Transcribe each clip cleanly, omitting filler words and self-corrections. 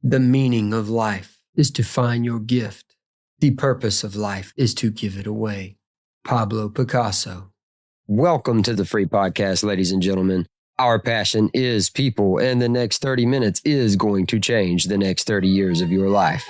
The meaning of life is to find your gift. The purpose of life is to give it away. Pablo Picasso. Welcome to the Free Podcast, ladies and gentlemen. Our passion is people, and the next 30 minutes is going to change the next 30 years of your life.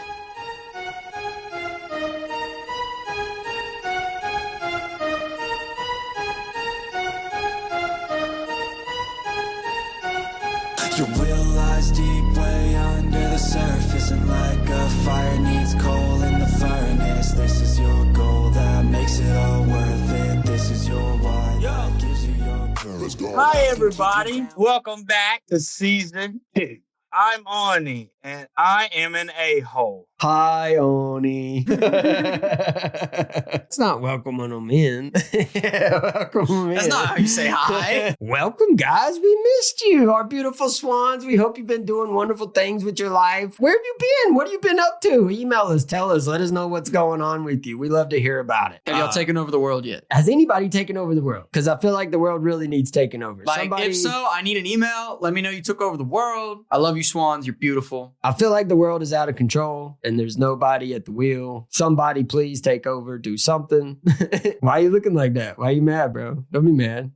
Your will lies deep way under the surface, and like a fire needs coal in the furnace. This is your goal that makes it all worth it. This is your why that gives you your purpose. Hi everybody, welcome back to season 2. I'm Oni, and I am an a-hole. Hi, Oni. It's not welcome when I'm in. Welcome in. That's not how you say hi. Welcome, guys. We missed you, our beautiful swans. We hope you've been doing wonderful things with your life. Where have you been? What have you been up to? Email us, tell us, let us know what's going on with you. We love to hear about it. Have y'all taken over the world yet? Has anybody taken over the world? Because I feel like the world really needs taking over. If so, I need an email. Let me know you took over the world. I love you, swans. You're beautiful. I feel like the world is out of control and there's nobody at the wheel. Somebody please take over, do something. Why are you looking like that? Why are you mad, bro? Don't be mad.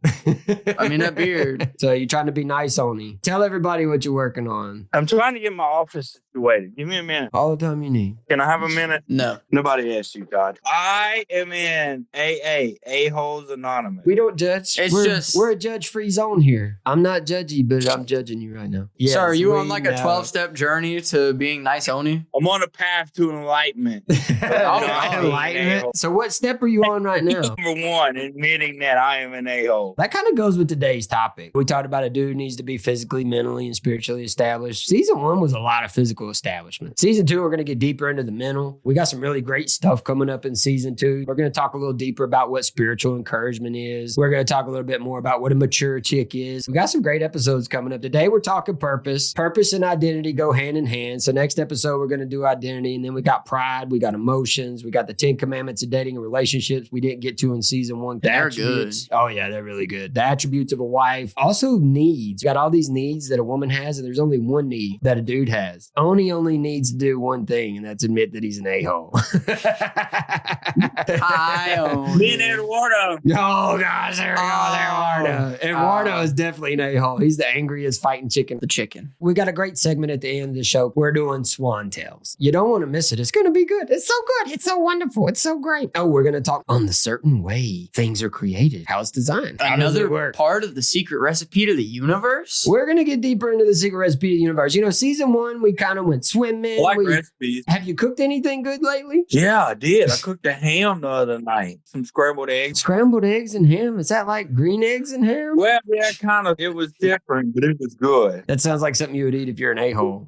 I mean, that beard. So you're trying to be nice, Oni. Tell everybody what you're working on. I'm trying to get my office situated. Give me a minute. All the time you need. Can I have a minute? No. Nobody asked you, God. I am in AA, A-Holes Anonymous. We don't judge. We're a judge-free zone here. I'm not judgy, but I'm judging you right now. Yes, so are you on like a 12-step journey to being nice, Oni? I'm on a path to enlightenment. Enlightenment. So what step are you on right now? Number 1, admitting that I am an a-hole. That kind of goes with today's topic. We talked about a dude needs to be physically, mentally, and spiritually established. Season 1 was a lot of physical establishment. Season 2, we're going to get deeper into the mental. We got some really great stuff coming up in season 2. We're going to talk a little deeper about what spiritual encouragement is. We're going to talk a little bit more about what a mature chick is. We got some great episodes coming up. Today, we're talking purpose. Purpose and identity go hand in hand. So next episode, we're going to do identity. And then we got pride. We got emotions. We got the 10 commandments of dating and relationships we didn't get to in season 1. They're good. Oh, yeah, they're really good. The attributes of a wife. Also needs. You got all these needs that a woman has, and there's only one need that a dude has. Only needs to do one thing, and that's admit that he's an a-hole. Hi, Oni. Me and Eduardo. Oh, gosh, there we go. Eduardo. Eduardo is definitely an a-hole. He's the angriest fighting chicken. The chicken. We got a great segment at the end of the show. We're doing Swan Tales. You don't want to miss it. It's going to be good. It's so good. It's so wonderful. It's so great. Oh, we're going to talk on the certain way things are created, how it's designed. How does it work? Part of the secret recipe to the universe? We're going to get deeper into the secret recipe to the universe. You know, season 1, we kind of went swimming. Recipes. Have you cooked anything good lately? Yeah, I did. I cooked a ham the other night. Some scrambled eggs. Scrambled eggs and ham? Is that like green eggs and ham? Well, yeah, kind of. It was different, but it was good. That sounds like something you would eat if you're an a-hole.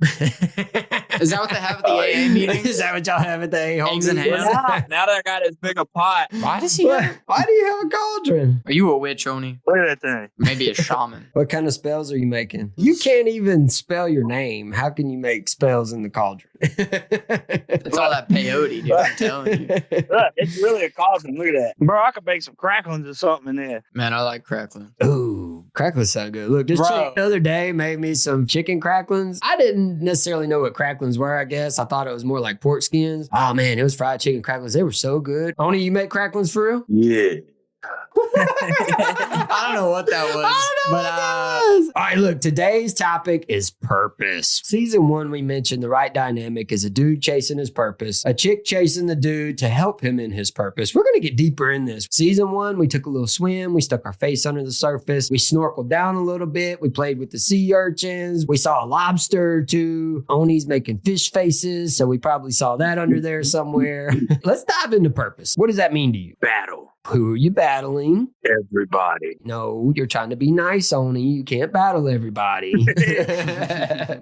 Is that what they have at the AA meeting? Is that what y'all have at the a-hole? Eggs and ham? Yeah. Now that I got this big a pot. Why does he have... Why do you have a cauldron? Are you a witch, Oni? Look at that thing. Maybe a shaman. What kind of spells are you making? You can't even spell your name. How can you make spells in the cauldron? It's all that peyote, dude. I'm telling you. Look, it's really a cauldron. Look at that. Bro, I could make some cracklings or something in there. Man, I like crackling. Ooh, crackling's so good. Look, this chick the other day made me some chicken cracklings. I didn't necessarily know what cracklings were, I guess. I thought it was more like pork skins. Oh, man, it was fried chicken cracklings. They were so good. Oni, you make cracklings for real? Yeah. I don't know what that was. All right, look, today's topic is purpose. Season 1, we mentioned the right dynamic is a dude chasing his purpose, a chick chasing the dude to help him in his purpose. We're going to get deeper in this. Season 1, we took a little swim. We stuck our face under the surface. We snorkeled down a little bit. We played with the sea urchins. We saw a lobster or two. Oni's making fish faces, so we probably saw that under there somewhere. Let's dive into purpose. What does that mean to you? Battle. Who are you battling? Everybody. No, you're trying to be nice, Oni. You can't battle everybody.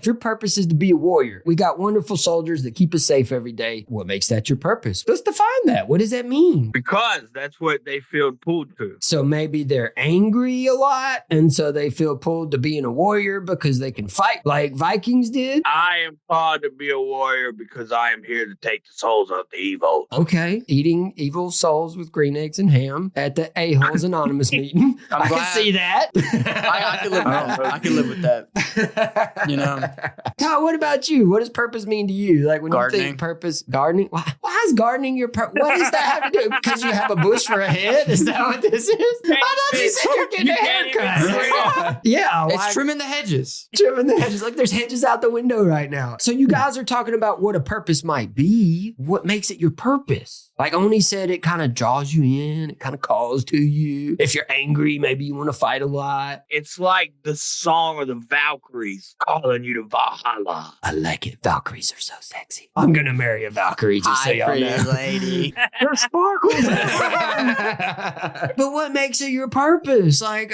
Your purpose is to be a warrior. We got wonderful soldiers that keep us safe every day. What makes that your purpose? Let's define that. What does that mean? Because that's what they feel pulled to. So maybe they're angry a lot, and so they feel pulled to being a warrior because they can fight like Vikings did. I am called to be a warrior because I am here to take the souls of the evil. Okay, eating evil souls with green eggs and American ham at the A-Holes Anonymous meeting. I can see that. I can live with that. I can live with that. You know. Todd, what about you? What does purpose mean to you? Like when Gardening. you think purpose, gardening? Why is gardening your purpose? What does that have to do? Because you have a bush for a head? Is that what this is? I thought you said you're getting a haircut. Yeah. It's trimming the hedges. Trimming the hedges. Like there's hedges out the window right now. So you guys are talking about what a purpose might be. What makes it your purpose? Like Oni said, it kind of draws you in. It kind of calls to you. If you're angry, maybe you want to fight a lot. It's like the song of the Valkyries calling you to Valhalla. I like it. Valkyries are so sexy. I'm going to marry a Valkyrie just so y'all know. Lady. They're sparkles. But what makes it your purpose? Like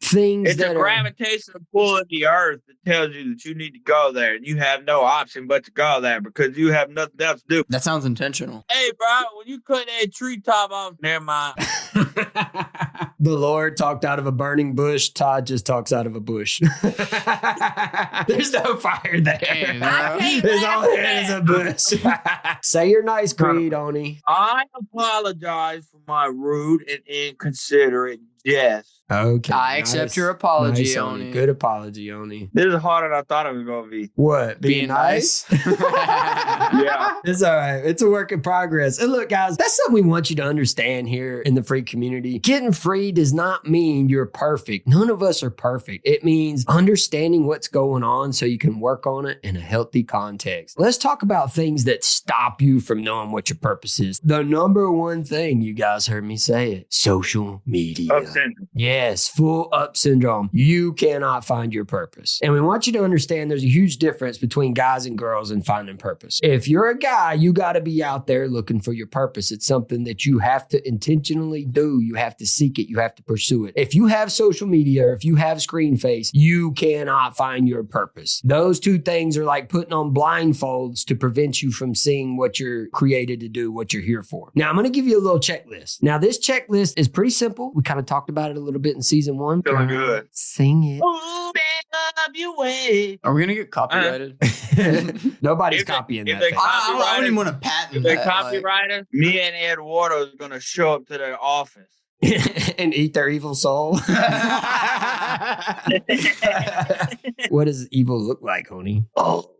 things It's that a gravitational pull of the earth that tells you that you need to go there. And you have no option but to go there because you have nothing else to do. That sounds intentional. Hey, bro, when you cut that treetop off, never mind. The Lord talked out of a burning bush. Todd just talks out of a bush. There's no fire there. Hey, There's all there is a bush. Say your nice creed, Oni. I apologize for my rude and inconsiderate jest. Okay. I accept your apology, Nice, Oni. Good apology, Oni. This is harder than I thought it was going to be. What? Being nice. Yeah. It's all right. It's a work in progress. And look, guys, that's something we want you to understand here in the free community. Getting free does not mean you're perfect. None of us are perfect. It means understanding what's going on so you can work on it in a healthy context. Let's talk about things that stop you from knowing what your purpose is. The number one thing, you guys heard me say it, social media. Up syndrome. Yes, full up syndrome. You cannot find your purpose. And we want you to understand there's a huge difference between guys and girls in finding purpose. If you're a guy, you got to be out there looking for your purpose. It's something that you have to intentionally do. You have to seek it. You have to pursue it. If you have social media or if you have screen face, you cannot find your purpose. Those two things are like putting on blindfolds to prevent you from seeing what you're created to do, what you're here for. Now, I'm going to give you a little checklist. Now, this checklist is pretty simple. We kind of talked about it a little bit in season 1. Feeling good. Sing it. Ooh, back up your way. Are we going to get copyrighted? Nobody's If they- copying if that. they thing. I don't even want to patent If they're that. copywriter, me and Eduardo is going to show up to their office. And eat their evil soul. What does evil look like, Honey? All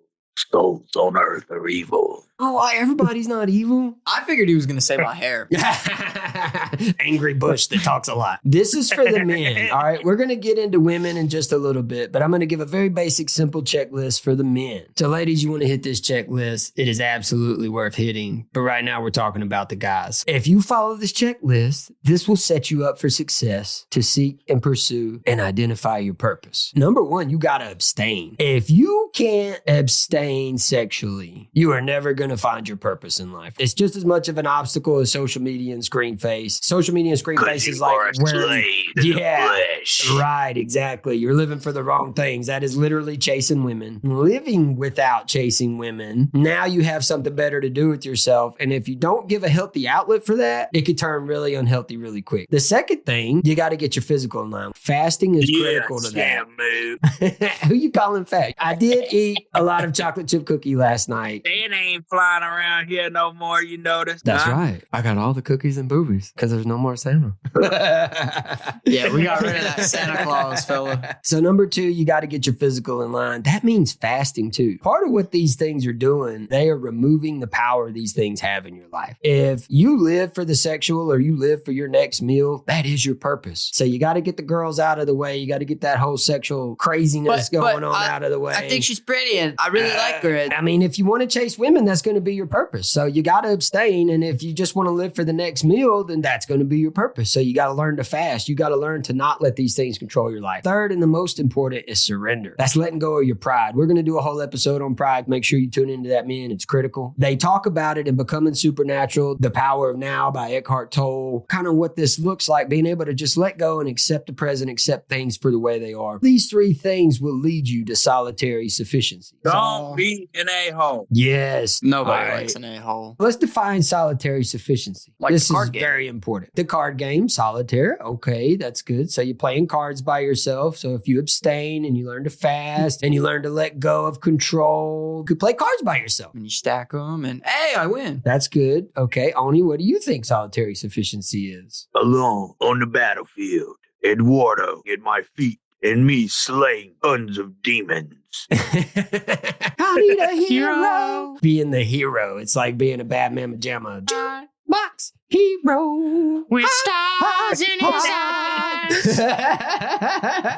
souls on earth are evil. Oh, why everybody's not evil? I figured he was going to say my hair. Angry bush that talks a lot. This is for the men. All right. We're going to get into women in just a little bit, but I'm going to give a very basic, simple checklist for the men. So ladies, you want to hit this checklist. It is absolutely worth hitting. But right now we're talking about the guys. If you follow this checklist, this will set you up for success to seek and pursue and identify your purpose. Number one, you got to abstain. If you can't abstain sexually, you are never going to find your purpose in life. It's just as much of an obstacle as social media and screen face. Social media and screen face is like where, right, exactly. You're living for the wrong things. That is literally chasing women. Living without chasing women. Now you have something better to do with yourself. And if you don't give a healthy outlet for that, it could turn really unhealthy really quick. The second thing, you got to get your physical in line. Fasting is critical to that. Who you calling fat? I did eat a lot of chocolate chip cookie last night. It ain't flying around here no more, you notice. That's right. I got all the cookies and boobies because there's no more Santa. Yeah, we got rid of that Santa Claus fella. So number two, you got to get your physical in line. That means fasting too. Part of what these things are doing, they are removing the power these things have in your life. If you live for the sexual or you live for your next meal, that is your purpose. So you got to get the girls out of the way. You got to get that whole sexual craziness going on out of the way. I think she's pretty and I really like her. I mean, if you want to chase women, that's going to be your purpose. So you got to abstain. And if you just want to live for the next meal, then that's going to be your purpose. So you got to learn to fast. You got to learn to not let these things control your life. Third, and the most important, is surrender. That's letting go of your pride. We're going to do a whole episode on pride. Make sure you tune into that, man. It's critical. They talk about it in Becoming Supernatural, The Power of Now by Eckhart Tolle, kind of what this looks like, being able to just let go and accept the present, accept things for the way they are. These three things will lead you to solitary sufficiency. Don't to be an a-hole. Yes. Nobody All likes right. an a-hole. Let's define solitary sufficiency. Like this the card is game. very important. The card game, solitaire. Okay, that's good. So you're playing cards by yourself. So if you abstain and you learn to fast and you learn to let go of control, you could play cards by yourself. And you stack them and, hey, I win. That's good. Okay, Oni, what do you think solitary sufficiency is? Alone on the battlefield, Eduardo at my feet, and me slaying tons of demons. I need a hero. Being the hero. It's like being a Batman pajama. Box hero. With stars in his eyes.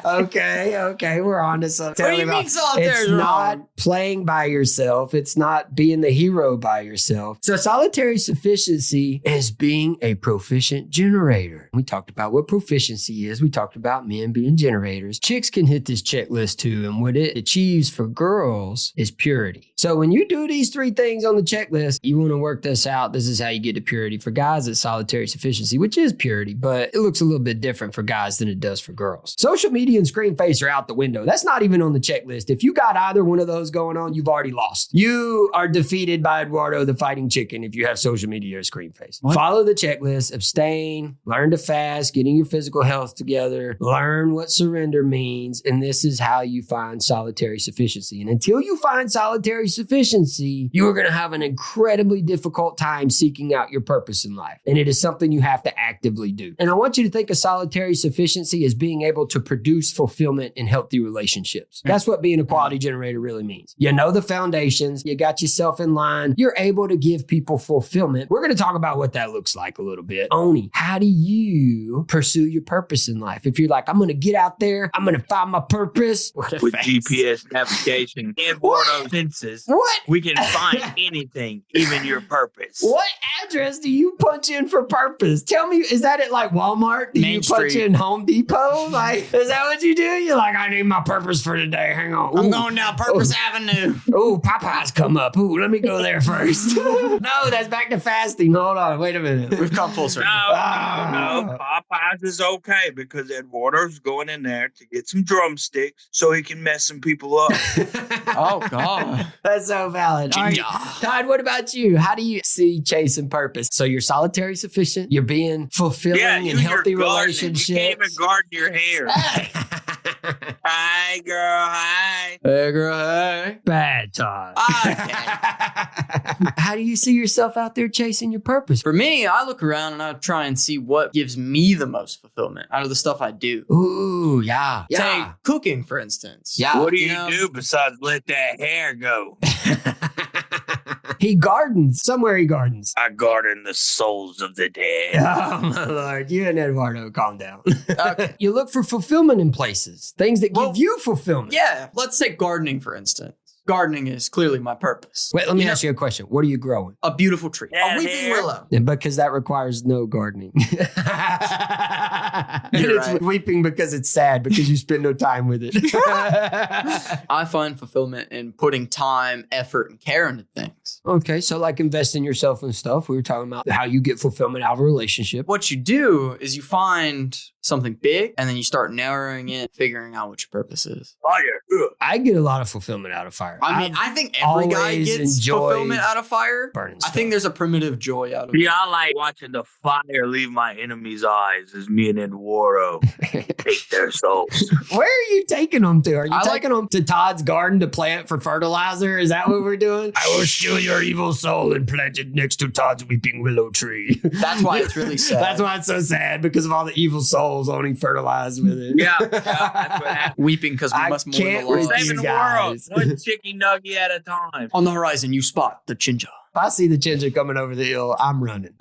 Okay, we're on to something. What do you mean solitaire It's is not wrong? playing by yourself. It's not being the hero by yourself. So solitary sufficiency is being a proficient generator. We talked about what proficiency is. We talked about men being generators. Chicks can hit this checklist too, and what it achieves for girls is purity. So when you do these 3 things on the checklist, you want to work this out. This is how you get to purity. For guys, it's solitary sufficiency, which is purity, but it looks a little bit different for guys than it does for girls. Social media and screen face are out the window. That's not even on the checklist. If you got either one of those going on, you've already lost. You are defeated by Eduardo the fighting chicken if you have social media or screen face. What? Follow the checklist, abstain, learn to fast, getting your physical health together, learn what surrender means, and this is how you find solitary sufficiency. And until you find solitary sufficiency, you are going to have an incredibly difficult time seeking out your purpose in life. And it is something you have to actively do. And I want you to think of solitary sufficiency as being able to produce fulfillment in healthy relationships. That's what being a quality generator really means. You know the foundations, you got yourself in line, you're able to give people fulfillment. We're going to talk about what that looks like a little bit. Oni, how do you pursue your purpose in life? If you're like, I'm going to get out there, I'm going to find my purpose. What a With face. GPS navigation and Eduardo senses, What? we can find anything, even your purpose. What address do you punch in for purpose? Tell me, is that at like Walmart? Do Main you punch Street. in Home Depot? Like, is that what you do? You're like, I need my purpose for today. Hang on. I'm Ooh. going down Purpose Avenue. Oh, Popeye's come up. Ooh, let me go there first. No, that's back to fasting. Hold on. Wait a minute. We've come full No, circle. no. Popeyes is okay because Eduardo's going in there to get some drumsticks so he can mess some people up. Oh, God. That's so valid. All right. Ginger. Todd, what about you? How do you see chasing purpose? So you're solitary sufficient. You're being fulfilling in you're healthy gardening. relationships. You can't even garden your hair. Hi, girl. Hi. Hey, girl, hey. Bad Todd. Okay. How do you see yourself out there chasing your purpose? For me, I look around and I try and see what gives me the most fulfillment out of the stuff I do. Ooh, yeah. Take cooking, for instance. Yeah. What do you know? do besides let that hair go? He gardens. Somewhere he gardens. I garden the souls of the dead. Oh, my Lord. You and Eduardo, calm down. Okay. You look for fulfillment in places, things that Well, give you fulfillment. Yeah, let's take gardening, for instance. Gardening is clearly my purpose. Wait, let me You ask you a question. What are you growing? A beautiful tree. Yeah, a weeping hair. willow. Because that requires no gardening. You're It's right. weeping because it's sad because you spend no time with it. I find fulfillment in putting time, effort, and care into things. Okay, so like invest in yourself and stuff. We were talking about how you get fulfillment out of a relationship. What you do is you find something big and then you start narrowing it, figuring out what your purpose is. Fire. Ugh. I get a lot of fulfillment out of fire. I mean, I think every guy always gets enjoyed fulfillment out of fire. burning I think stuff. there's a primitive joy out of it. Yeah, I like watching the fire leave my enemy's eyes as me and Eduardo take their souls. Where are you taking them to? Are you I like- taking them to Todd's garden to plant for fertilizer? Is that what we're doing? I will steal your evil soul and plant it next to Todd's weeping willow tree. That's why it's really sad. That's why it's so sad, because of all the evil souls only fertilize with it. Yeah, that's what happened. Weeping because we I must mourn can't the with loss. these Saving the guys. world, one chicken nugget at a time. On the horizon, you spot the ginger. If I see the ginger coming over the hill, I'm running.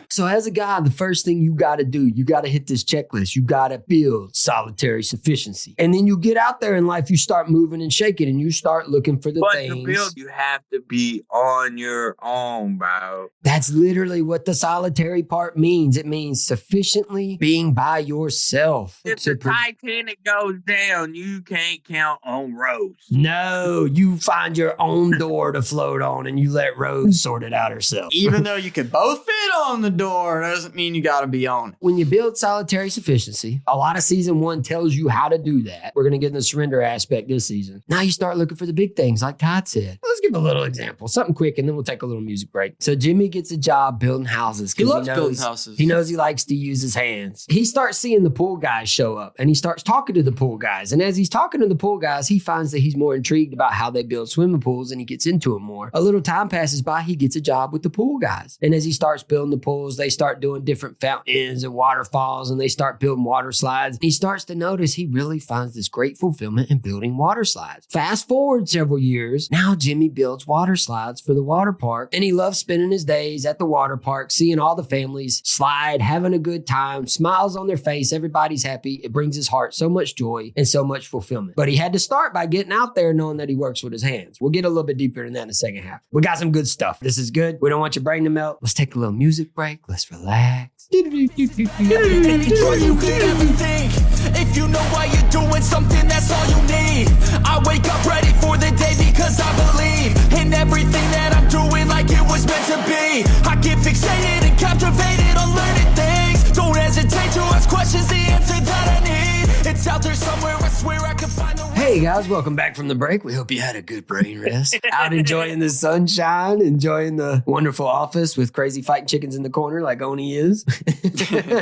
So as a guy, the first thing you got to do, you got to hit this checklist. You got to build solitary sufficiency. And then you get out there in life, you start moving and shaking, and you start looking for the But things. to build, you have to be on your own, bro. That's literally what the solitary part means. It means sufficiently being by yourself. If to the pro- Titanic goes down, you can't count on Rose. No, you find your own door to float float on and you let Rose sort it out herself. Even though you could both fit on the door, doesn't mean you got to be on it. When you build solitary sufficiency, a lot of season 1 tells you how to do that. We're going to get in the surrender aspect this season. Now you start looking for the big things like Todd said. Let's give a little example, something quick, and then we'll take a little music break. So Jimmy gets a job building houses. He loves building houses. He knows he likes to use his hands. He starts seeing the pool guys show up and he starts talking to the pool guys. And as he's talking to the pool guys, he finds that he's more intrigued about how they build swimming pools and he gets into them more. A little time passes by, he gets a job with the pool guys. And as he starts building the pools, they start doing different fountains and waterfalls and they start building water slides. He starts to notice he really finds this great fulfillment in building water slides. Fast forward several years, now Jimmy builds water slides for the water park and he loves spending his days at the water park, seeing all the families slide, having a good time, smiles on their face, everybody's happy. It brings his heart so much joy and so much fulfillment. But he had to start by getting out there knowing that he works with his hands. We'll get a little bit deeper in that in the second half. We got some good stuff. This is good. We don't want your brain to melt. Let's take a little music break. Let's relax. Enjoy, you could ever think. If you know why you're doing something, that's all you need. I wake up ready for the day because I believe in everything that I'm doing like it was meant to be. I get fixated and captivated on learning things. Don't hesitate to ask questions, the answer that I need. It's out there somewhere, I swear I can find the. Hey guys, welcome back from the break. We hope you had a good brain rest. Out enjoying the sunshine, enjoying the wonderful office with crazy fighting chickens in the corner like Oni is.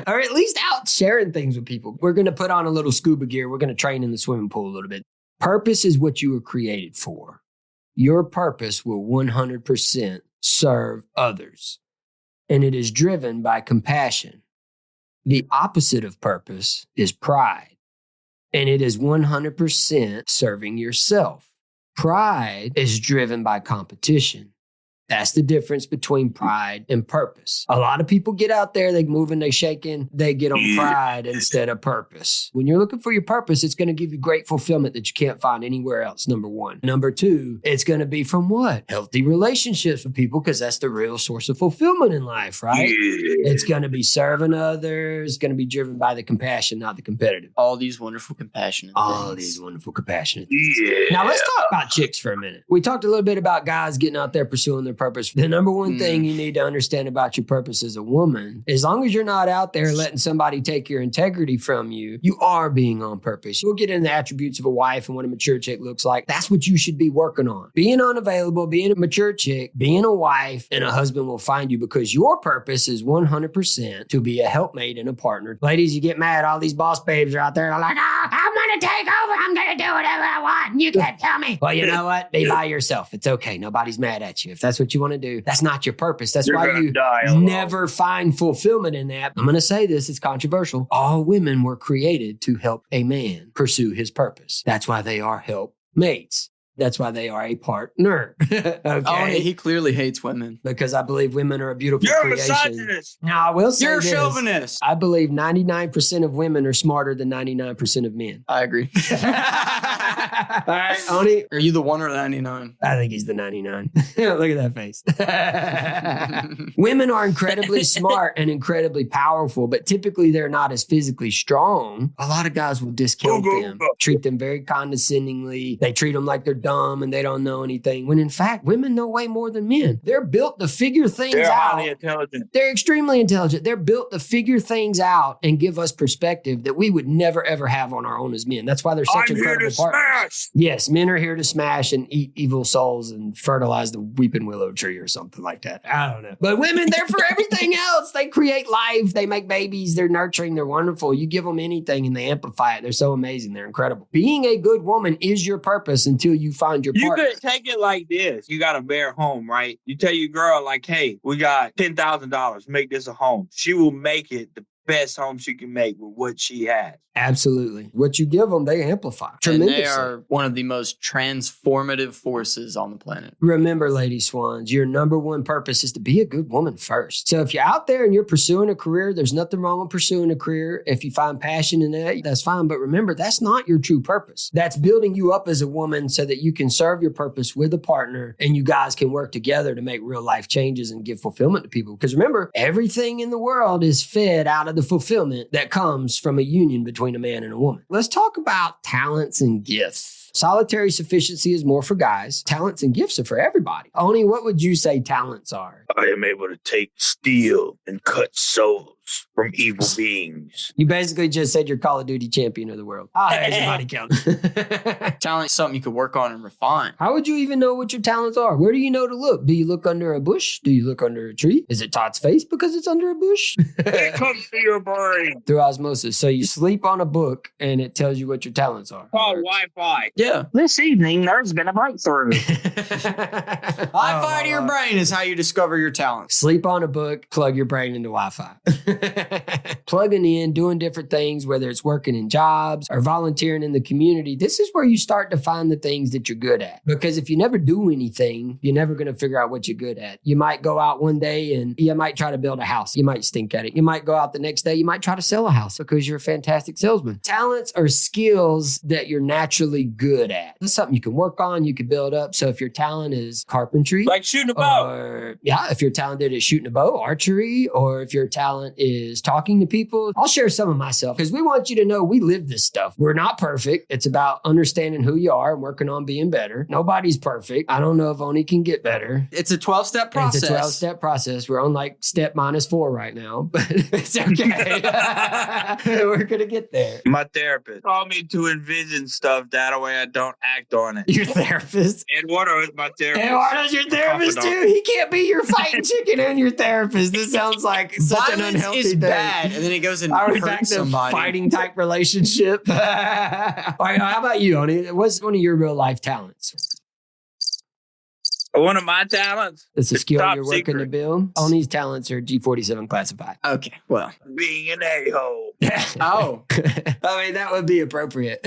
Or at least out sharing things with people. We're going to put on a little scuba gear. We're going to train in the swimming pool a little bit. Purpose is what you were created for. Your purpose will 100% serve others. And it is driven by compassion. The opposite of purpose is pride. And it is 100% serving yourself. Pride is driven by competition. That's the difference between pride and purpose. A lot of people get out there, they moving, they shaking, they get on pride instead of purpose. When you're looking for your purpose, it's going to give you great fulfillment that you can't find anywhere else, number one. Number two, it's going to be from what? Healthy relationships with people, because that's the real source of fulfillment in life, right? It's going to be serving others, it's going to be driven by the compassion, not the competitive. All these wonderful compassionate All things. these wonderful compassionate things. Now let's talk about chicks for a minute. We talked a little bit about guys getting out there pursuing their purpose. The number one thing you need to understand about your purpose as a woman, as long as you're not out there letting somebody take your integrity from you, you are being on purpose. We'll get into the attributes of a wife and what a mature chick looks like. That's what you should be working on. Being unavailable, being a mature chick, being a wife, and a husband will find you, because your purpose is 100% to be a helpmate and a partner. Ladies, you get mad. All these boss babes are out there like, I'm going to take over. I'm going to do whatever I want. And you can't tell me. Well, you know what? Be by yourself. It's okay. Nobody's mad at you. If that's what you want to do, that's not your purpose. That's why you never find fulfillment in that. I'm going to say this, it's controversial. All women were created to help a man pursue his purpose. That's why they are helpmates. That's why they are a partner. Okay. Oh, he clearly hates women. Because I believe women are a beautiful You're creation. a misogynist. Now, I will say You're a this. chauvinist. I believe 99% of women are smarter than 99% of men. I agree. All right, Oni. Are you the 1 or the 99? I think he's the 99. Look at that face. Women are incredibly smart and incredibly powerful, but typically they're not as physically strong. A lot of guys will discount them, treat them very condescendingly. They treat them like they're dumb and they don't know anything, when in fact, women know way more than men. They're built to figure things They're out. highly intelligent. They're extremely intelligent. They're built to figure things out and give us perspective that we would never, ever have on our own as men. That's why they're such I'm here incredible to partners. smash. Yes, men are here to smash and eat evil souls and fertilize the weeping willow tree or something like that. I don't know. But women, they're for everything else. They create life. They make babies. They're nurturing. They're wonderful. You give them anything and they amplify it. They're so amazing. They're incredible. Being a good woman is your purpose until you find your You partner. could take it like this. You got a bare home, right? You tell your girl, like, hey, we got $10,000. Make this a home. She will make it the best home she can make with what she has. Absolutely. What you give them, they amplify And tremendously. they are one of the most transformative forces on the planet. Remember, Lady Swans, your number one purpose is to be a good woman first. So if you're out there and you're pursuing a career, there's nothing wrong with pursuing a career. If you find passion in that, that's fine. But remember, that's not your true purpose. That's building you up as a woman so that you can serve your purpose with a partner and you guys can work together to make real life changes and give fulfillment to people. Because remember, everything in the world is fed out of the the fulfillment that comes from a union between a man and a woman. Let's talk about talents and gifts. Solitary sufficiency is more for guys. Talents and gifts are for everybody. Oni, what would you say talents are? I am able to take steel and cut souls from evil beings. You basically just said you're Call of Duty champion of the world. Ah, there's your body count. Talent is something you could work on and refine. How would you even know what your talents are? Where do you know to look? Do you look under a bush? Do you look under a tree? Is it Todd's face because it's under a bush? It comes to your brain. Through osmosis. So you sleep on a book and it tells you what your talents are. Called Wi-Fi. Yeah. This evening, there's been a breakthrough. Wi-Fi to your brain is how you discover your talents. Sleep on a book, plug your brain into Wi-Fi. Plugging in, doing different things, whether it's working in jobs or volunteering in the community, this is where you start to find the things that you're good at. Because if you never do anything, you're never going to figure out what you're good at. You might go out one day and you might try to build a house. You might stink at it. You might go out the next day. You might try to sell a house because you're a fantastic salesman. Talents are skills that you're naturally good at. This is something you can work on, you can build up. So if your talent is carpentry, Like shooting a bow. or if you're talented at shooting a bow, archery, or if your talent is talking to people, I'll share some of myself because we want you to know we live this stuff. We're not perfect. It's about understanding who you are and working on being better. Nobody's perfect. I don't know if Oni can get better. It's a 12-step process. It's a 12-step process. We're on like step -4 right now, but it's okay. We're going to get there. My therapist told me to envision stuff that way I don't act on it. Your therapist. Eduardo is my therapist. Eduardo's your therapist too. He can't be your fighting chicken and your therapist. This sounds like such an Violence unhealthy is thing. bad, and then it goes and Are we back hurts to somebody. fighting type relationship? All right, how about you, Oni? What's one of your real life talents? One of my talents, It's a skill Top you're working to secret. build. Oni's talents are G47 classified. Okay, well. being an a-hole. Oh. I mean, that would be appropriate.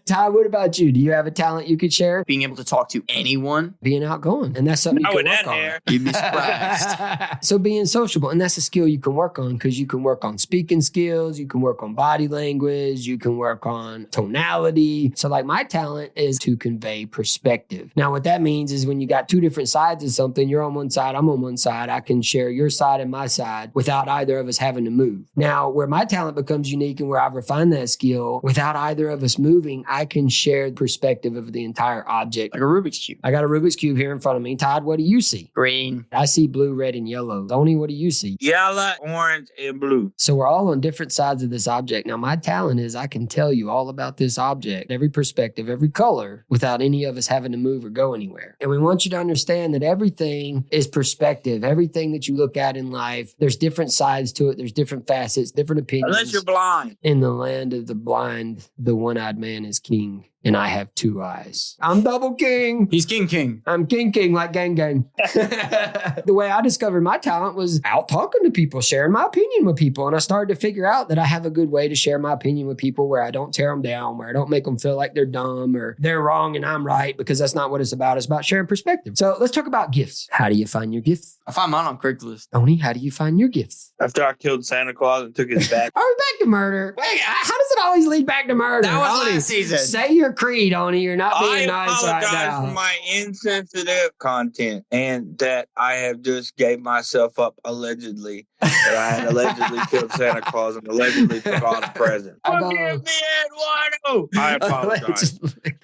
Ty, what about you? Do you have a talent you could share? Being able to talk to anyone. Being outgoing. And that's something you Not can with work that on. hair. You'd be surprised. So being sociable, and that's a skill you can work on because you can work on speaking skills, you can work on body language, you can work on tonality. So like my talent is to convey perspective. Now what that means is when you got two different sides of something, you're on one side, I'm on one side, I can share your side and my side without either of us having to move. Now where my talent becomes unique and where I've refined that skill, without either of us moving, I can share the perspective of the entire object. Like a Rubik's Cube. I got a Rubik's Cube here in front of me. Todd, what do you see? Green. I see blue, red, and yellow. Tony, what do you see? Yellow, orange, and blue. So we're all on different sides of this object. Now, my talent is I can tell you all about this object, every perspective, every color, without any of us having to move or go anywhere. And we want you to understand that everything is perspective. Everything that you look at in life, there's different sides to it. There's different facets, different opinions. Unless you're blind. In the land of the blind, the one-eyed man is king, and I have two eyes. I'm double king. He's King. I'm king like gang. The way I discovered my talent was out talking to people, sharing my opinion with people. And I started to figure out that I have a good way to share my opinion with people where I don't tear them down, where I don't make them feel like they're dumb or they're wrong and I'm right, because that's not what it's about. It's about sharing perspective. So let's talk about gifts. How do you find your gifts? I find mine on Craigslist. Oni, how do you find your gifts? After I killed Santa Claus and took his back. Are we back to murder? Wait, how does it always lead back to murder? That was Oni, last season. Say your creed, Oni. You're not I being nice right apologize now. for my insensitive content and that I have just gave myself up allegedly. That I had allegedly killed Santa Claus and allegedly took all the presents. I know. Forgive me, Eduardo. I apologize.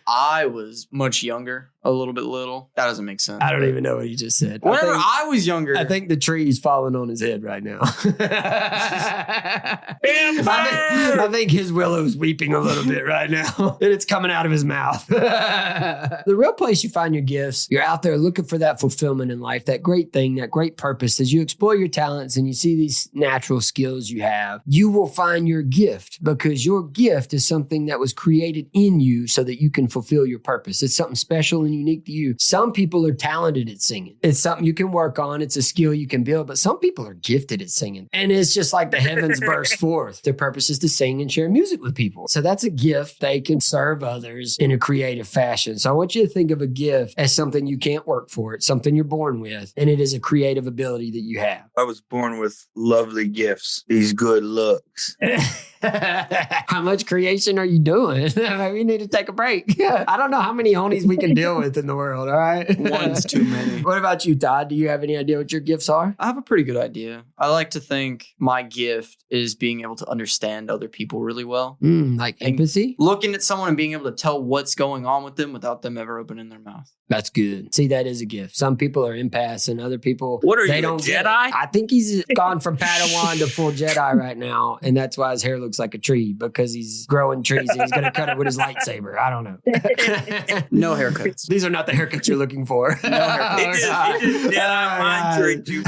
I was much younger, a little bit little. That doesn't make sense. I don't even know what he just said. Whenever I was younger, I think the tree's falling on his head right now. I think his willow's weeping a little bit right now. And it's coming out of his mouth. The real place you find your gifts, you're out there looking for that fulfillment in life, that great thing, that great purpose. As you explore your talents and you see these natural skills you have, you will find your gift, because your gift is something that was created in you so that you can fulfill your purpose. It's something special and unique to you. Some people are talented at singing. It's something you can work on. It's a skill you can build, but some people are gifted at singing. And it's just like the heavens burst forth. Their purpose is to sing and share music with people. So that's a gift. They can serve others in a creative fashion. So I want you to think of a gift as something you can't work for. It's something you're born with, and it is a creative ability that you have. I was born with lovely gifts, these good looks. How much creation are you doing? Maybe you need to take a break. I don't know how many Onis we can deal with in the world, all right? One's too many. What about you, Todd? Do you have any idea what your gifts are? I have a pretty good idea. I like to think my gift is being able to understand other people really well. Like empathy? Looking at someone and being able to tell what's going on with them without them ever opening their mouth. That's good. See, that is a gift. Some people are empaths and other people, What are they you, don't a get Jedi? it. I think he's gone from Padawan to full Jedi right now. And that's why his hair looks like a tree, because he's growing trees and he's going to cut it with his lightsaber. I don't know. No haircuts. These are not the haircuts you're looking for. It just Jedi mind tricked you.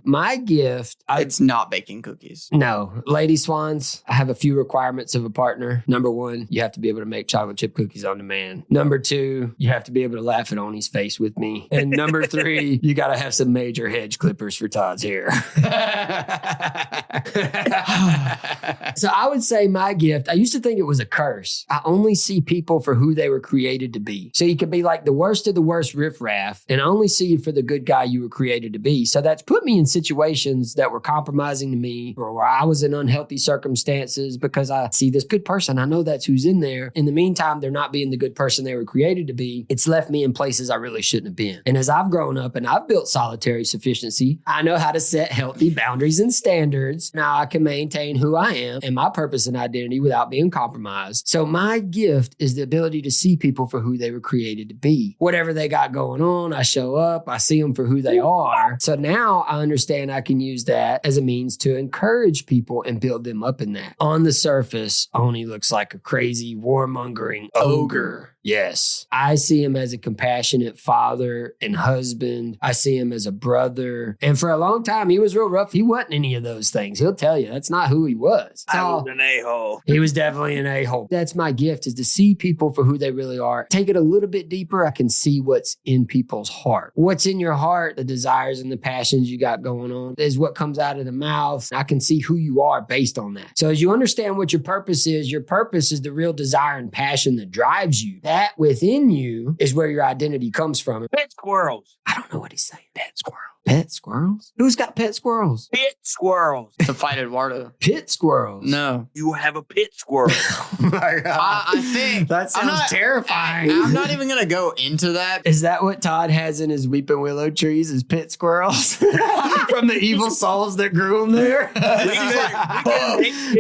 My gift, It's not baking cookies. no, lady swans, I have a few requirements of a partner. Number one, you have to be able to make chocolate chip cookies on demand. Number two, you have to be able to laugh at Oni's face with me. And number three, you got to have some major hedge clippers for Todd's hair. So I would say my gift, I used to think it was a curse. I only see people for who they were created to be. So you could be like the worst of the worst riffraff, and I only see you for the good guy you were created to be. So that's put me in situations that were compromising to me, or where I was in unhealthy circumstances because I see this good person. I know that's who's in there. In the meantime, they're not being the good person they were created to be. It's left me in places I really shouldn't have been. And as I've grown up and I've built solitary sufficiency, I know how to set healthy boundaries and standards. Now I can maintain who I am and my purpose and identity without being compromised. So my gift is the ability to see people for who they were created to be. Whatever they got going on, I show up, I see them for who they are. So now I understand I can use that as a means to encourage people and build them up in that. On the surface, Oni looks like a crazy warmongering ogre. Yes. I see him as a compassionate father and husband. I see him as a brother. And for a long time, he was real rough. He wasn't any of those things. He'll tell you that's not who he was. I was an a-hole. He was definitely an a-hole. That's my gift, is to see people for who they really are. Take it a little bit deeper. I can see what's in people's heart. What's in your heart, the desires and the passions you got going on, is what comes out of the mouth. I can see who you are based on that. So as you understand what your purpose is the real desire and passion that drives you. That within you is where your identity comes from. Pet squirrels. I don't know what he's saying. Pet squirrel. Pet squirrels? Who's got pet squirrels? Pit squirrels. To fight Eduardo. Pit squirrels. No. You have a pit squirrel. Oh my God. I think that sounds terrifying. I'm not even going to go into that. Is that what Todd has in his weeping willow trees, is pit squirrels? From the evil souls that grew them there?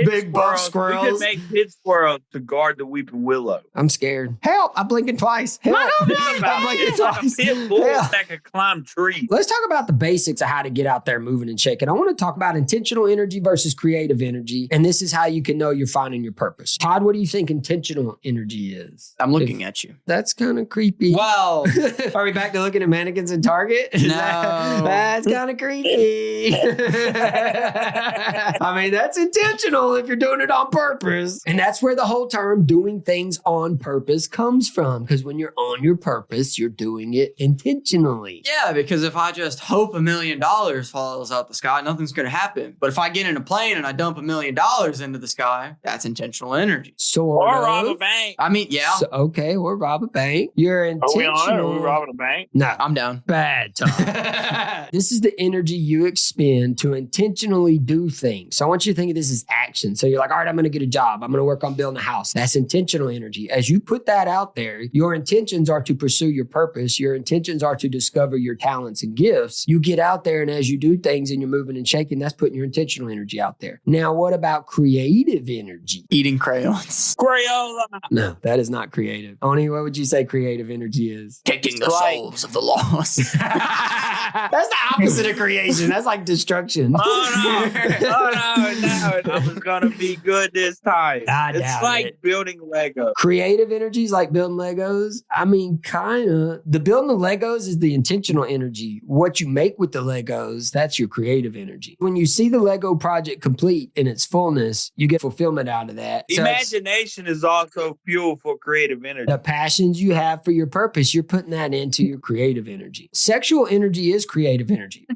Big buff squirrels. We can make pit squirrels to guard the weeping willow. I'm scared. Help. I'm blinking twice. Help. I'm blinking It's like a twice. pit bull Yeah. that can climb trees. Let's talk about the basics of how to get out there moving and shaking. I want to talk about intentional energy versus creative energy. And this is how you can know you're finding your purpose. Todd, what do you think intentional energy is? I'm looking at you. That's kind of creepy. Well, Are we back to looking at mannequins in Target? No. That's kind of creepy. I mean, that's intentional if you're doing it on purpose. And that's where the whole term doing things on purpose comes from. Because when you're on your purpose, you're doing it intentionally. yeah, because if I just hope $1 million falls out the sky, nothing's going to happen. But if I get in a plane and I dump $1 million into the sky, that's intentional energy. Sort Or of. rob a bank. I mean, yeah, So, okay, or rob a bank. You're Are we intentional. on it? Are we robbing a bank? No. I'm down. Bad time. This is the energy you expend to intentionally do things. So I want you to think of this as action. So you're like, all right, I'm going to get a job. I'm going to work on building a house. That's intentional energy. As you put that out there, your intentions are to pursue your purpose. Your intentions are to discover your talents and gifts. You get out there, and as you do things and you're moving and shaking, that's putting your intentional energy out there. Now, what about creative energy? Eating crayons. Crayola. No, that is not creative. Oni, what would you say creative energy is? Taking the Right. souls of the lost. That's the opposite of creation. That's like destruction. Oh no. I was gonna be good this time. I It's doubt like it. building Lego. Creative energies like building Legos. I mean, kind of. The building the Legos is the intentional energy. What you make with the Legos, that's your creative energy. When you see the Lego project complete in its fullness, you get fulfillment out of that. So it's Imagination is also fuel for creative energy. the passions you have for your purpose, you're putting that into your creative energy. Sexual energy is creative energy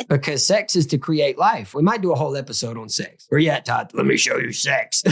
because sex is to create life. We might do a whole episode on sex. Where you at, Todd? Let me show you sex.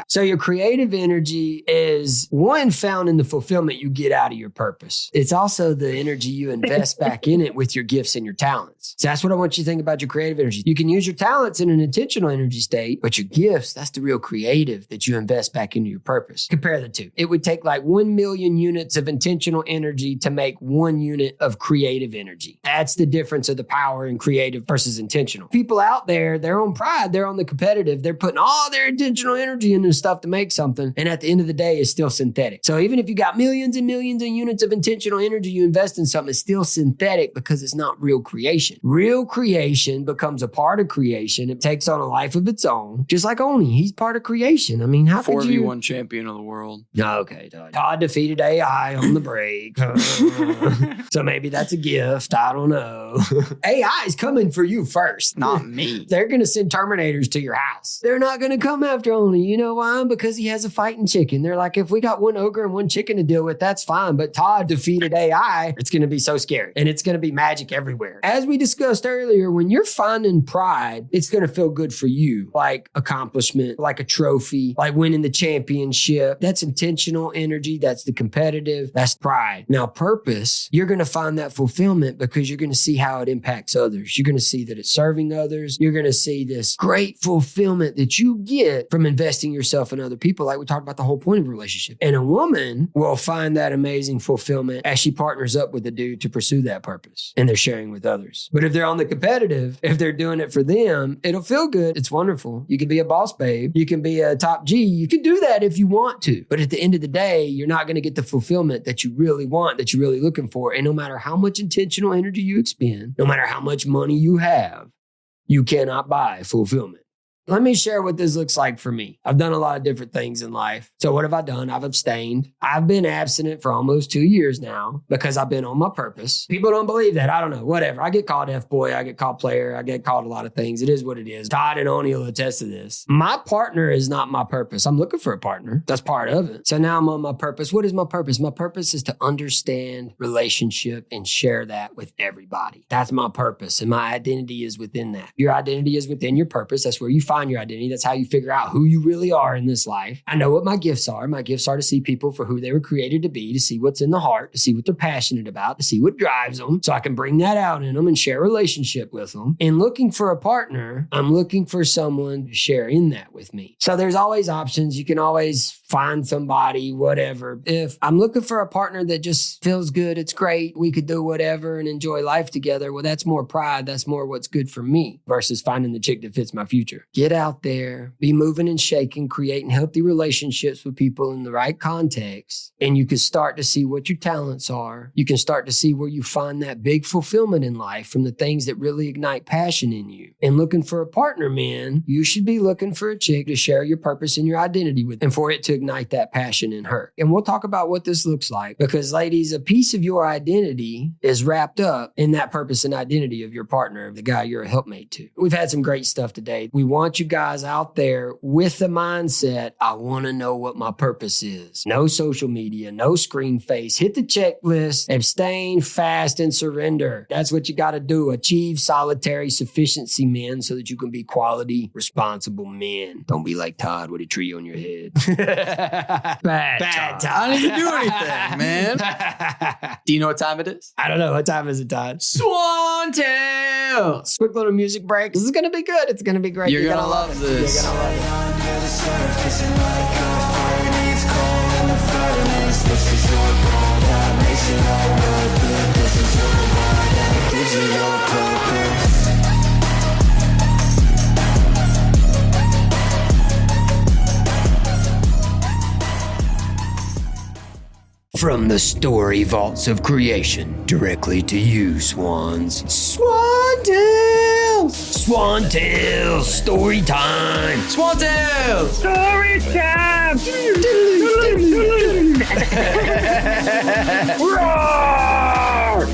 So your creative energy is one found in the fulfillment you get out of your purpose. It's also the energy you invest back in it with your gifts and your talents. So that's what I want you to think about your creative energy. You can use your talents in an intentional energy state, but your gifts, that's the real creative that you invest back into your purpose. Compare the two. It would take like 1 million units of intentional energy to make 1 unit of creative energy. That's the difference of the power in creative versus intentional. People out there, they're on pride, they're on the competitive, they're putting all their intentional energy into stuff to make something, and at the end of the day, it's still synthetic. So even if you got millions and millions of units of intentional energy you invest in something, it's still synthetic because it's not real creation. Real creation becomes a part of creation. It takes on a life of its own. Just like Oni, he's part of creation. I mean, how could you... 4v1 champion of the world. Okay, Todd defeated AI on the break. So maybe that's a gift. I don't know. AI is coming for you first. Not me. They're going to send Terminators to your house. They're not going to come after Oni. You know why? Because he has a fighting chicken. They're like, if we got one ogre and one chicken to deal with, that's fine. But Todd defeated AI. It's going to be so scary. And it's going to be magic everywhere. As we discussed earlier, when you're finding pride, it's going to feel good for you. Like accomplishment, like a trophy, like winning the championship. That's intentional energy. That's the competitive. That's pride. Now, purpose, you're going to find that fulfillment because you're going to see how it impacts others. You're going to see that it's serving others. You're going to see this great fulfillment that you get from investing yourself in other people. Like we talked about the whole point of a relationship. And a woman will find that amazing fulfillment as she partners up with a dude to pursue that purpose. And they're sharing with others. But if they're on the competitive, if they're doing it for them, it'll feel good. It's wonderful. You can be a boss babe. You can be a top G. You can do that if you want to. But at the end of the day, you're not going to get the fulfillment that you really want, that you're really looking for. And no matter how much intentional energy you expend, no matter how much money you have, you cannot buy fulfillment. Let me share what this looks like for me. I've done a lot of different things in life. So what have I done? I've abstained. I've been abstinent for almost 2 years now because I've been on my purpose. People don't believe that. I don't know. Whatever. I get called F-boy. I get called player. I get called a lot of things. It is what it is. Todd and Oni will attest to this. My partner is not my purpose. I'm looking for a partner. That's part of it. So now I'm on my purpose. What is my purpose? My purpose is to understand relationship and share that with everybody. That's my purpose. And my identity is within that. Your identity is within your purpose. That's where you find your identity. That's how you figure out who you really are in this life. I know what my gifts are. My gifts are to see people for who they were created to be, to see what's in the heart, to see what they're passionate about, to see what drives them, so I can bring that out in them and share a relationship with them. In looking for a partner, I'm looking for someone to share in that with me. So there's always options. You can always find somebody, whatever. If I'm looking for a partner that just feels good, it's great, we could do whatever and enjoy life together. Well, that's more pride. That's more what's good for me versus finding the chick that fits my future. Get out there, be moving and shaking, creating healthy relationships with people in the right context. And you can start to see what your talents are. You can start to see where you find that big fulfillment in life from the things that really ignite passion in you. And looking for a partner, man, you should be looking for a chick to share your purpose and your identity with, and for it to ignite that passion in her. And we'll talk about what this looks like because, ladies, a piece of your identity is wrapped up in that purpose and identity of your partner, of the guy you're a helpmate to. We've had some great stuff today. We want you guys out there with the mindset, I want to know what my purpose is. No social media, no screen face. Hit the checklist, abstain, fast, and surrender. That's what you got to do. Achieve solitary sufficiency, men, so that you can be quality, responsible men. Don't be like Todd with a tree on your head. Bad Todd. I didn't even do anything, man. Do you know what time it is? I don't know. What time is it, Todd? Swan Tales. Quick little music break. This is going to be good. It's going to be great. You're gonna love this. You're gonna love it. Under the surface and like a fire needs coal in the furnace. This is your goal that makes it all worth it. This is your why that gives you your purpose. From the story vaults of creation, directly to you, Swans. Swan Tales! Swan Tales! Story time! Swan Tales. Story time! Roar!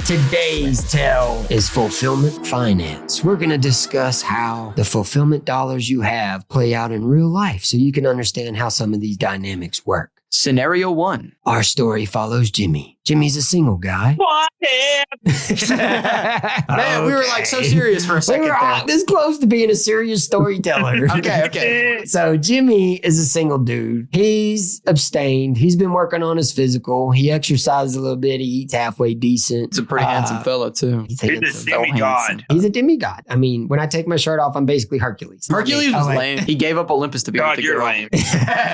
Today's tale is fulfillment finance. We're going to discuss how the fulfillment dollars you have play out in real life so you can understand how some of these dynamics work. Scenario 1. Our story follows Jimmy. Jimmy's a single guy. What? Man, we were like so serious for a second We were there. this close to being a serious storyteller. Okay. So Jimmy is a single dude. He's abstained. He's been working on his physical. He exercises a little bit. He eats halfway decent. He's a pretty handsome fella, too. He's He's a handsome. demigod. He's a demigod. I mean, when I take my shirt off, I'm basically Hercules. Hercules Oh, was wait. lame. He gave up Olympus to be with God, the you're girl. lame.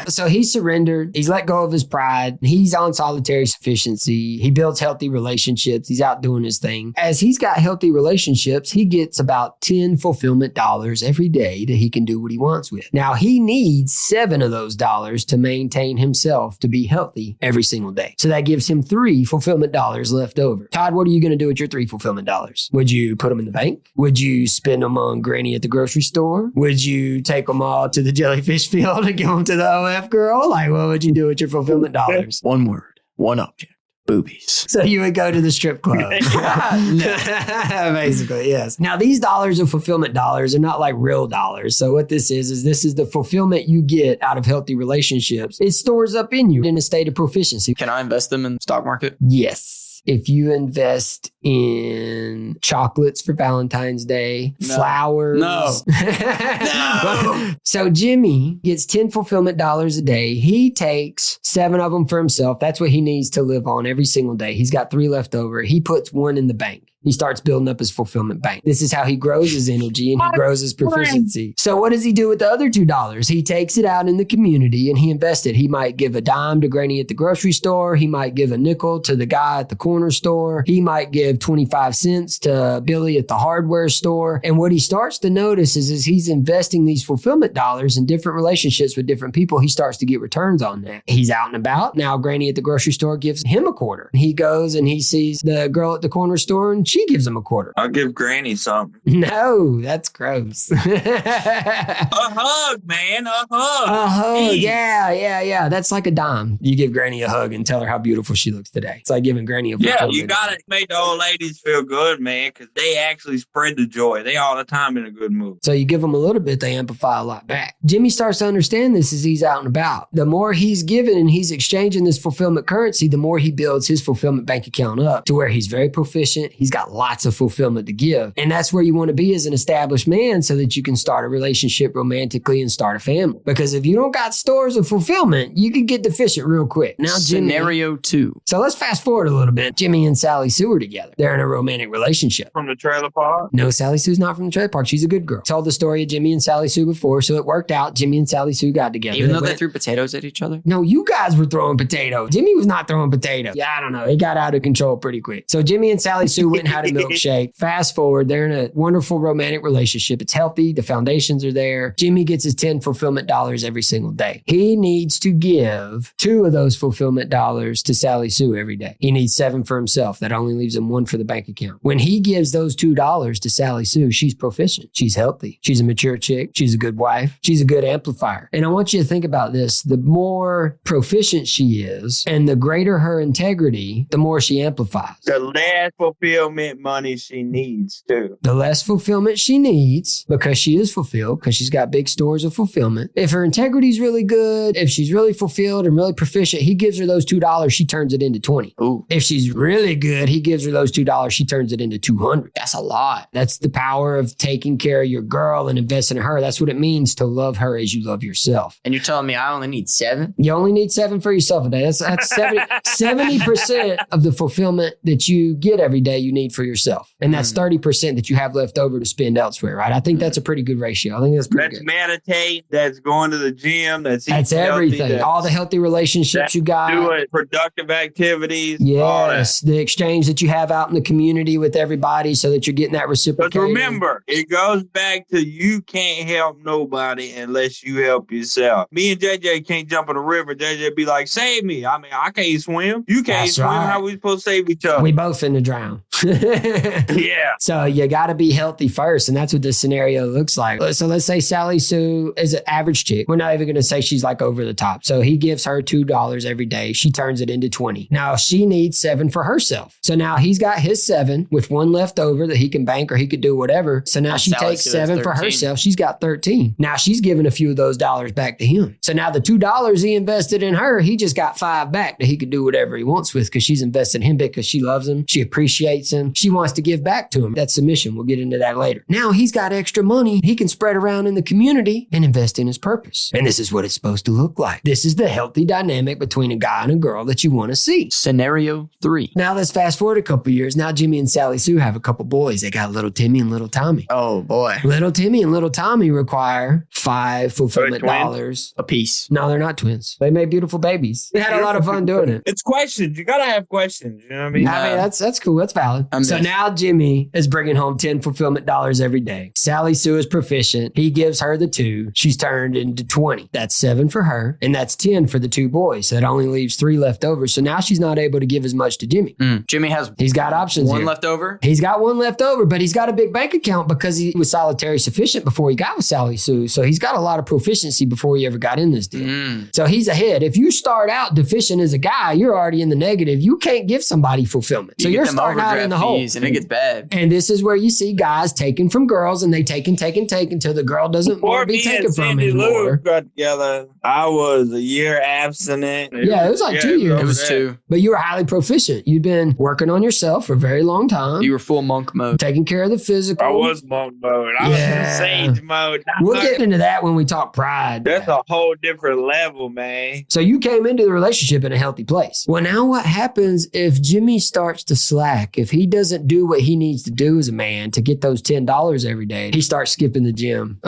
So he surrendered. He's let go of his pride. He's on solitary sufficiency. He builds healthy relationships. He's out doing his thing. As he's got healthy relationships, he gets about 10 fulfillment dollars every day that he can do what he wants with. Now, he needs 7 of those dollars to maintain himself to be healthy every single day. So that gives him 3 fulfillment dollars left over. Todd, what are you going to do with your 3 fulfillment dollars? Would you put them in the bank? Would you spend them on Granny at the grocery store? Would you take them all to the jellyfish field and give them to the OF girl? Like, what would you do with your fulfillment dollars? One word, one object. Boobies. So you would go to the strip club. Basically, yes. Now, these dollars are fulfillment dollars. They're not like real dollars. So what this is this is the fulfillment you get out of healthy relationships. It stores up in you in a state of proficiency. Can I invest them in the stock market? Yes. If you invest in chocolates for Valentine's Day, No. flowers. No. No. So Jimmy gets 10 fulfillment dollars a day. He takes 7 of them for himself. That's what he needs to live on every single day. He's got 3 left over. He puts 1 in the bank. He starts building up his fulfillment bank. This is how he grows his energy and he grows his proficiency. So what does he do with the other $2? He takes it out in the community and he invests it. He might give a dime to Granny at the grocery store. He might give a nickel to the guy at the corner store. He might give 25 cents to Billy at the hardware store. And what he starts to notice is he's investing these fulfillment dollars in different relationships with different people, he starts to get returns on that. He's out and about. Now Granny at the grocery store gives him a quarter. He goes and he sees the girl at the corner store and she gives him a quarter. I'll give Granny something. No, that's gross. A hug, man. A hug. A hug. Hey. Yeah. That's like a dime. You give Granny a hug and tell her how beautiful she looks today. It's like giving Granny a Yeah, fulfillment. you got to make the old ladies feel good, man, because they actually spread the joy. They all the time in a good mood. So you give them a little bit, they amplify a lot back. Jimmy starts to understand this as he's out and about. The more he's giving and he's exchanging this fulfillment currency, the more he builds his fulfillment bank account up to where he's very proficient. He's got lots of fulfillment to give. And that's where you want to be as an established man so that you can start a relationship romantically and start a family. Because if you don't got stores of fulfillment, you can get deficient real quick. Now, Jimmy. Scenario 2. So let's fast forward a little bit. Jimmy and Sally Sue are together. They're in a romantic relationship. From the trailer park. No, Sally Sue's not from the trailer park. She's a good girl. Told the story of Jimmy and Sally Sue before, so it worked out. Jimmy and Sally Sue got together. Even though they went- threw potatoes at each other? No, you guys were throwing potatoes. Jimmy was not throwing potatoes. Yeah, I don't know. It got out of control pretty quick. So Jimmy and Sally Sue went and had a milkshake. Fast forward, they're in a wonderful romantic relationship. It's healthy. The foundations are there. Jimmy gets his 10 fulfillment dollars every single day. He needs to give 2 of those fulfillment dollars to Sally Sue every day. He needs 7 for himself. That only leaves him 1 for the bank account. When he gives those $2 to Sally Sue, she's proficient. She's healthy. She's a mature chick. She's a good wife. She's a good amplifier. And I want you to think about this. The more proficient she is and the greater her integrity, the more she amplifies. The last fulfillment money she needs, too. The less fulfillment she needs, because she is fulfilled, because she's got big stores of fulfillment. If her integrity is really good, if she's really fulfilled and really proficient, he gives her those $2, she turns it into 20. Ooh, If she's really good, he gives her those $2, she turns it into 200. that's a lot. That's the power of taking care of your girl and investing in her. That's what it means to love her as you love yourself. And you're telling me I only need 7? You only need 7 for yourself a day. That's 70% of the fulfillment that you get every day you need for yourself. And that's 30% that you have left over to spend elsewhere, right? I think that's a pretty good ratio. I think that's pretty That's good. meditate. That's going to the gym. That's That's eating healthy, everything. that's All the healthy relationships you got. doing productive activities. All that. Yes, the exchange that you have out in the community with everybody so that you're getting that But reciprocation. remember, it goes back to you can't help nobody unless you help yourself. Me and JJ can't jump in the river. JJ be like, save me. I mean, I can't swim. You can't That's swim. right. How we supposed to save each other? We both finna drown. Yeah. So you got to be healthy first. And that's what this scenario looks like. So let's say Sally Sue is an average chick. We're not even going to say she's like over the top. So he gives her $2 every day. She turns it into 20. Now she needs 7 for herself. So now he's got his 7 with 1 left over that he can bank or he could do whatever. So now she Sally takes Sue has 7 for 13. herself. She's got 13. Now she's giving a few of those dollars back to him. So now the $2 he invested in her, he just got 5 back that he could do whatever he wants with because she's invested in him because she loves him. She appreciates him. She wants to give back to him. That's submission. We'll get into that later. Now he's got extra money he can spread around in the community and invest in his purpose. And this is what it's supposed to look like. This is the healthy dynamic between a guy and a girl that you want to see. Scenario 3. Now let's fast forward a couple years. Now Jimmy and Sally Sue have a couple boys. They got little Timmy and little Tommy. Oh boy. Little Timmy and little Tommy require 5 fulfillment twins? dollars. A piece. No, they're not twins. They made beautiful babies. They had a lot of fun doing it. It's questions. You gotta have questions. You know what I mean? I mean, that's cool. That's valid. So now Jimmy is bringing home 10 fulfillment dollars every day. Sally Sue is proficient. He gives her the 2. She's turned into 20. That's 7 for her, and that's 10 for the 2 boys. So that only leaves 3 left over. So now she's not able to give as much to Jimmy. Jimmy has He's got options 1 here. left over. He's got 1 left over, but he's got a big bank account because he was solitary sufficient before he got with Sally Sue. So he's got a lot of proficiency before he ever got in this deal. So he's ahead. If you start out deficient as a guy, you're already in the negative. You can't give somebody fulfillment. So you're starting out in the hole. And it gets bad. And this is where you see guys taking from girls and they take until the girl doesn't want to be taken from anymore. Got together. I was a year abstinent. Yeah, it was like 2 years. It was 2. But you were highly proficient. You'd been working on yourself for a very long time. You were full monk mode. Taking care of the physical. I was monk mode. I was in sage mode. We'll get into that when we talk pride. That's a whole different level, man. So you came into the relationship in a healthy place. Well, now what happens if Jimmy starts to slack? If he doesn't do what he needs to do as a man to get those $10 every day, he starts skipping the gym.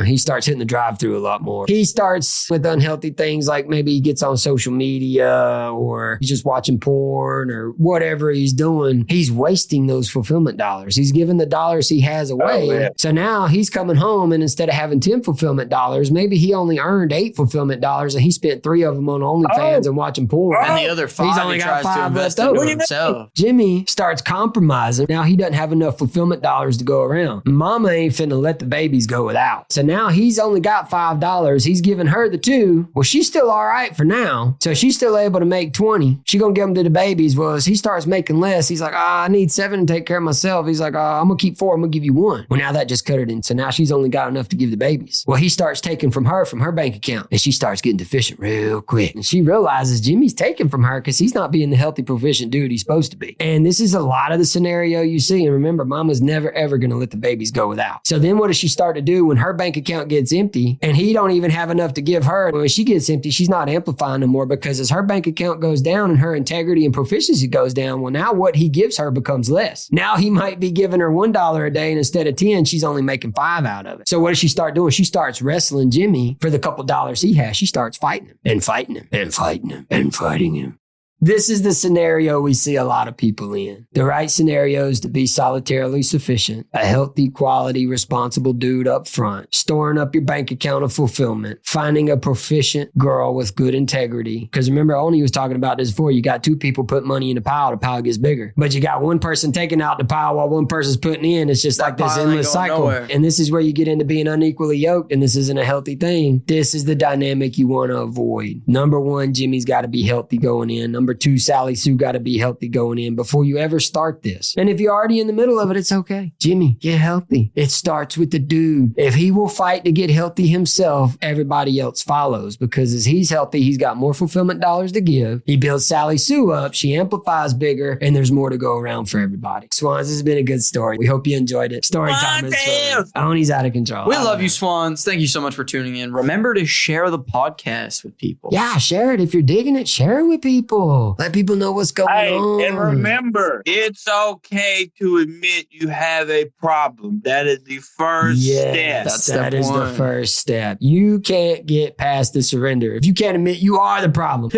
He starts hitting the drive-through a lot more. He starts with unhealthy things like maybe he gets on social media or he's just watching porn or whatever he's doing. He's wasting those fulfillment dollars. He's giving the dollars he has away. Oh, yeah. So now he's coming home and instead of having 10 fulfillment dollars, maybe he only earned 8 fulfillment dollars and he spent 3 of them on OnlyFans and watching porn. And the other 5 He's only he got tries to 5 invest left into over. himself. Jimmy starts compromising. Now he doesn't have enough fulfillment dollars to go around. Mama ain't finna let the babies go without. So now he's only got $5. He's giving her the 2. Well, she's still all right for now. So she's still able to make 20. She gonna give them to the babies. Well, as he starts making less, he's like, I need 7 to take care of myself. He's like, I'm gonna keep 4. I'm gonna give you 1. Well, now that just cut it in. So now she's only got enough to give the babies. Well, he starts taking from her bank account and she starts getting deficient real quick. And she realizes Jimmy's taking from her because he's not being the healthy, proficient dude he's supposed to be. And this is a lot of the scenario you see. And remember, mama's never, ever going to let the babies go without. So then what does she start to do when her bank account gets empty and he don't even have enough to give her? When she gets empty, she's not amplifying no more because as her bank account goes down and her integrity and proficiency goes down, well, now what he gives her becomes less. Now he might be giving her $1 a day and instead of 10, she's only making 5 out of it. So what does she start doing? She starts wrestling Jimmy for the couple dollars he has. She starts fighting him and fighting him and fighting him and fighting him. This is the scenario we see a lot of people in. The right scenario is to be solitarily sufficient, a healthy, quality, responsible dude up front, storing up your bank account of fulfillment, finding a proficient girl with good integrity. Because remember, Oni was talking about this before. You got 2 people put money in the pile gets bigger. But you got 1 person taking out the pile while 1 person's putting in. It's just like this endless cycle. Nowhere. And this is where you get into being unequally yoked, and this isn't a healthy thing. This is the dynamic you want to avoid. Number 1, Jimmy's got to be healthy going in. Number 2, Sally Sue got to be healthy going in before you ever start this. And if you're already in the middle of it, it's okay. Jimmy, get healthy. It starts with the dude. If he will fight to get healthy himself, everybody else follows because as he's healthy, he's got more fulfillment dollars to give. He builds Sally Sue up. She amplifies bigger and there's more to go around for everybody. Swans, this has been a good story. We hope you enjoyed it. Story time is fun.Oni's out of control. We love you, Swans. Thank you so much for tuning in. Remember to share the podcast with people. Yeah, share it. If you're digging it, share it with people. Let people know what's going on. And remember, it's okay to admit you have a problem. That is the first step. That is the first step. You can't get past the surrender. If you can't admit you are the problem.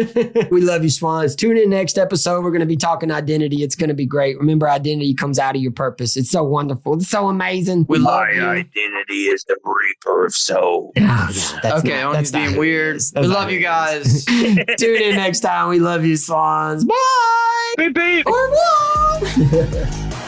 We love you, Swans. Tune in next episode. We're going to be talking identity. It's going to be great. Remember, identity comes out of your purpose. It's so wonderful. It's so amazing. We love you. My identity is the reaper of soul. Only's being weird. We love you guys. Tune in next time. We love you, Swans. Bye. Beep beep. Au revoir.